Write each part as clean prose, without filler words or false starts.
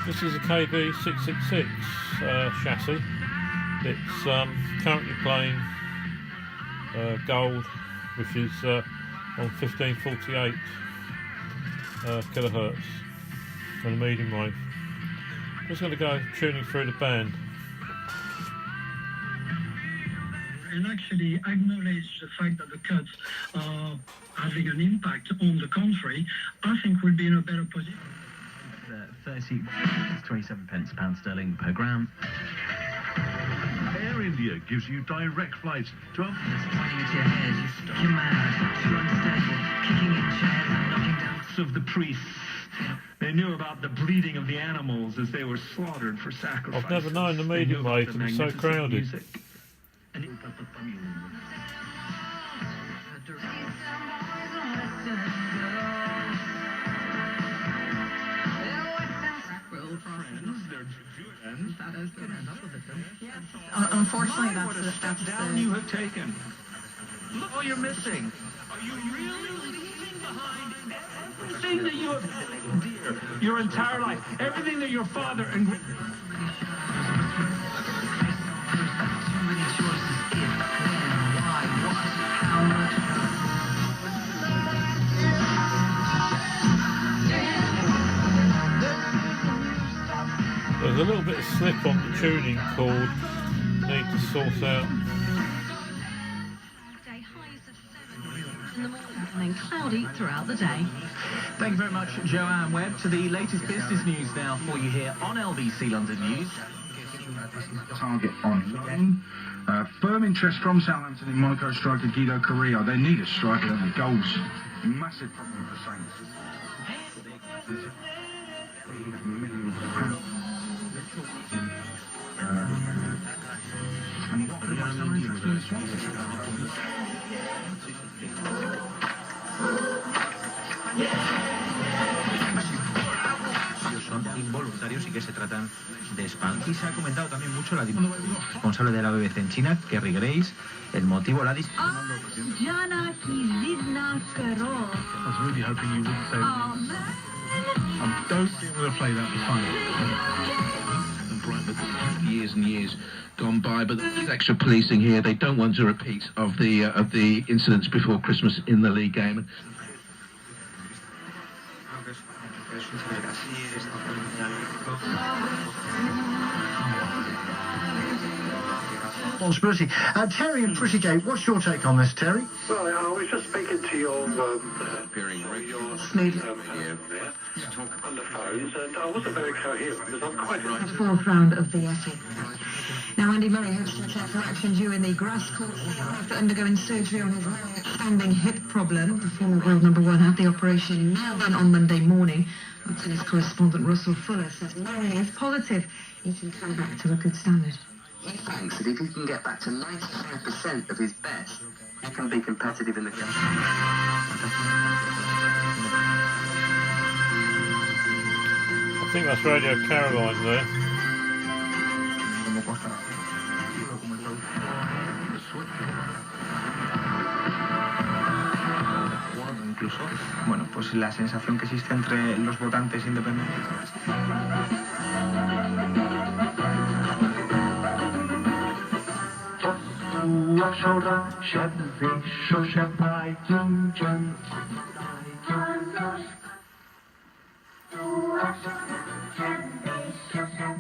This is a KB666 chassis. It's currently playing gold, which is on 1548 kilohertz on a medium wave. I'm just going to go tuning through the band. And actually acknowledge the fact that the cuts are having an impact on the country, I think we'll be in a better position. 27 pence pound sterling per gram. Air India gives you direct flights to Pointing at your head, you're mad, too unstable, kicking in chairs and knocking down of the priests. They knew about the bleeding of the animals as they were slaughtered for sacrifice. I've never known the medium wave to be so crowded. Unfortunately, that's the down you have taken. Look what you're missing. Are you really leaving behind everything that you have held dear your entire life? Everything that your father and too many choices. If, when, why, what, how much. There's a little bit of slip on the tuning cord. Need to sort out. and then cloudy throughout the day. Thank you very much, Joanne Webb. To the latest business news now for you here on LBC London News. Target on loan. Firm interest from Southampton in Monaco striker Guido Carrillo. They need a striker, don't they? Goals. Massive problem for Saints. And what could have some interest in the son involuntarios y que se tratan de spam. Y se ha comentado también mucho la responsable de la BBC en China, Kerry Grace, el motivo, la I was really hoping you wouldn't say that. I don't think we're going to play that fine. Years and years gone by, but there's extra policing here. They don't want a repeat of the incidents before Christmas in the league game. Responsibility. Terry and Prettygate, what's your take on this, Terry? Well, I was just speaking to your on the phones, and I wasn't very coherent because I'm quite right. The fourth round of the FA. Now, Andy Murray hopes to declare for action due in the grass court after undergoing surgery on his long-standing hip problem. The former world number one had the operation nailed in on Monday morning. Our tennis correspondent Russell Fuller says Murray is positive he can come back to a good standard. He thinks that if he can get back to 95% of his best, he can be competitive in the game. I think that's Radio Caroline there. Incluso, bueno, pues la sensación que existe entre los votantes independentistas.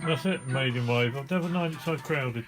That's it, medium wave. I've never known it so crowded.